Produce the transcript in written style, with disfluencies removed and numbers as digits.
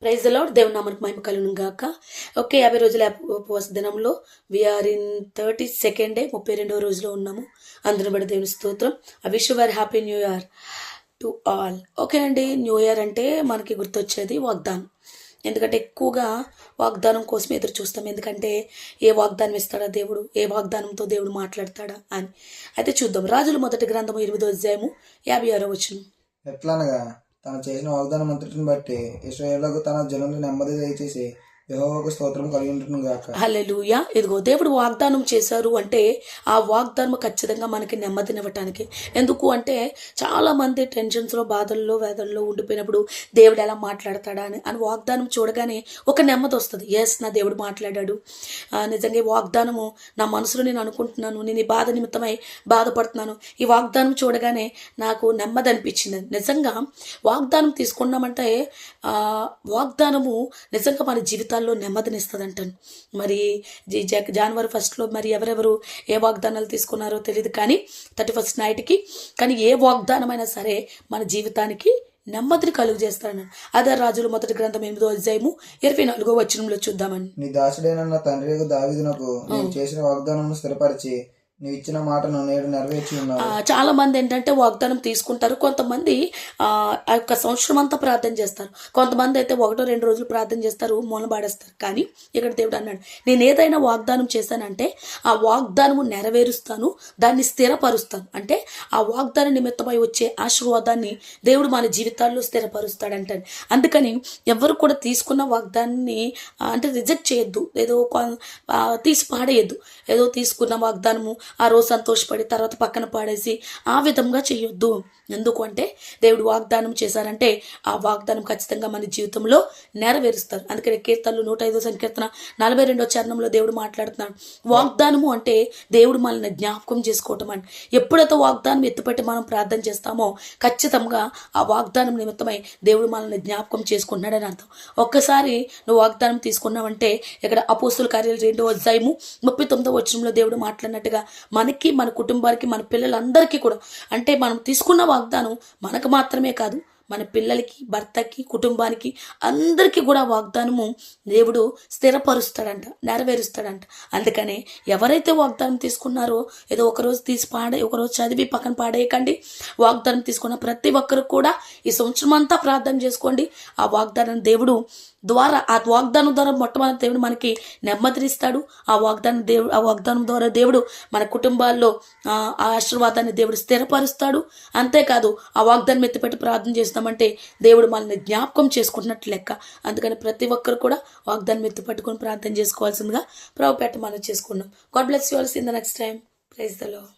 Praise the lord. దేవుని నామమునకు మహిమ కలుగును గాక. ఓకే, 50 రోజుల ఉపవాస దినంలో వీఆర్ ఇన్ 32nd డే, 32వ రోజులో ఉన్నాము. అందరిని బట్టి దేవుని స్తోత్రం. I wish you very happy new year to all. Okay అండి, న్యూ ఇయర్ అంటే మనకి గుర్తొచ్చేది వాగ్దానం. ఎందుకంటే ఎక్కువగా వాగ్దానం కోసం ఎదురు చూస్తాం. ఎందుకంటే ఏ వాగ్దానం ఇస్తాడా దేవుడు, ఏ వాగ్దానంతో దేవుడు మాట్లాడతాడా అని. అయితే చూద్దాం. రాజుల మొదటి గ్రంథము 8వ అధ్యాయము 56వ వచనం. ఎట్లనగా తను చేసిన వాగ్దానం అంతటిని బట్టి ఇశ్రాయేలుకు తన జనులు నెమ్మది దయచేసి యెహోవాకు స్తోత్రం కలిగింటును గాక. హల్లెలూయా. ఇదిగో దేవుడు వాగ్దానం చేశారు అంటే ఆ వాగ్దానం ఖచ్చితంగా మనకి నెమ్మదినివ్వటానికి. ఎందుకు అంటే చాలా మంది టెన్షన్స్లో, బాధల్లో, వేదనలో ఉండిపోయినప్పుడు దేవుడు ఎలా మాట్లాడతాడా అని వాగ్దానం చూడగానే ఒక నెమ్మది వస్తుంది. ఎస్, నా దేవుడు మాట్లాడాడు, నిజంగా ఈ వాగ్దానము నా మనసులో నేను అనుకుంటున్నాను, నేను ఈ బాధ నిమిత్తమై బాధపడుతున్నాను, ఈ వాగ్దానం చూడగానే నాకు నెమ్మది అనిపించింది. నిజంగా వాగ్దానం తీసుకున్నామంటే వాగ్దానము నిజంగా మన జీవితాల్లో నెమ్మదినిస్తుంది అంటాను. మరి జనవరి 1 మరి ఎవరెవరు ఏ వాగ్దానాలు తీసుకున్నారో తెలియదు, కానీ 31 నైట్కి కానీ ఏ వాగ్దానమైనా సరే మన జీవితానికి నెమ్మదిని కలుగు చేస్తాను. అదే రాజుల మొదటి గ్రంథం 8వ అధ్యాయము 24వ వచనంలో చూద్దామని. నీ దాసుడైన నా తండ్రి దావీదునకు నేను చేసిన వాగ్దానం స్థిరపరిచి నువ్వు ఇచ్చిన మాటను నేడు నెరవేర్చి ఉన్నావు. చాలా మంది ఏంటంటే వాగ్దానం తీసుకుంటారు. కొంతమంది ఆ యొక్క సంవత్సరం అంతా ప్రార్థన చేస్తారు. కొంతమంది అయితే 1-2 రోజులు ప్రార్థన చేస్తారు, మూలబాడేస్తారు. కానీ ఇక్కడ దేవుడు అన్నాడు, నేను ఏదైనా వాగ్దానం చేశానంటే ఆ వాగ్దానము నెరవేరుస్తాను, దాన్ని స్థిరపరుస్తాను. అంటే ఆ వాగ్దానం నిమిత్తమై వచ్చే ఆశీర్వాదాన్ని దేవుడు మన జీవితాల్లో స్థిరపరుస్తాడంటాడు. అందుకని ఎవరు కూడా తీసుకున్న వాగ్దానాన్ని అంటే రిజెక్ట్ చేయొద్దు, ఏదో తీసి పాడేయద్దు. ఏదో తీసుకున్న వాగ్దానము ఆ రోజు సంతోషపడి తర్వాత పక్కన పాడేసి ఆ విధంగా చేయొద్దు. ఎందుకు అంటే దేవుడు వాగ్దానం చేశారంటే ఆ వాగ్దానం ఖచ్చితంగా మన జీవితంలో నెరవేరుస్తారు. అందుకని కీర్తనలు 105వ సంకీర్తన 42వ చరణంలో దేవుడు మాట్లాడుతున్నాడు. వాగ్దానము అంటే దేవుడు మనల్ని జ్ఞాపకం చేసుకోవటం అని. ఎప్పుడైతే వాగ్దానం ఎత్తుపెట్టి మనం ప్రార్థన చేస్తామో ఖచ్చితంగా ఆ వాగ్దానం నిమిత్తమై దేవుడు మనల్ని జ్ఞాపకం చేసుకుంటున్నాడని అర్థం. ఒక్కసారి నువ్వు వాగ్దానం తీసుకున్నావంటే ఇక్కడ అపోస్తుల కార్యాలు 2వ అధ్యాయము 39వ వచనంలో దేవుడు మాట్లాడినట్టుగా మనకి, మన కుటుంబానికి, మన పిల్లలందరికీ కూడా, అంటే మనం తీసుకున్న వాగ్దానం మనకు మాత్రమే కాదు, మన పిల్లలకి, భర్తకి, కుటుంబానికి అందరికీ కూడా వాగ్దానము దేవుడు స్థిరపరుస్తాడంట, నెరవేరుస్తాడంట. అందుకనే ఎవరైతే వాగ్దానం తీసుకున్నారో ఏదో ఒకరోజు ఒకరోజు చదివి పక్కన పాడేయకండి. వాగ్దానం తీసుకున్న ప్రతి ఒక్కరు కూడా ఈ సంవత్సరం అంతా ప్రార్థన చేసుకోండి. ఆ వాగ్దానం దేవుడు ద్వారా, ఆ వాగ్దానం ద్వారా మొట్టమొదటి దేవుడు మనకి నెమ్మదినిస్తాడు. ఆ వాగ్దానం ద్వారా దేవుడు మన కుటుంబాల్లో ఆ ఆశీర్వాదాన్ని దేవుడు స్థిరపరుస్తాడు. అంతేకాదు ఆ వాగ్దానం ఎత్తిపెట్టి ప్రార్థన చేస్తామంటే దేవుడు మనల్ని జ్ఞాపకం చేసుకుంటున్నట్లు లెక్క. అందుకని ప్రతి ఒక్కరు కూడా వాగ్దానం ఎత్తిపెట్టుకొని ప్రార్థన చేసుకోవాల్సిందిగా ప్రభుపేట మనం చేసుకున్నాం. God bless you all. See in the next time. Praise the lord.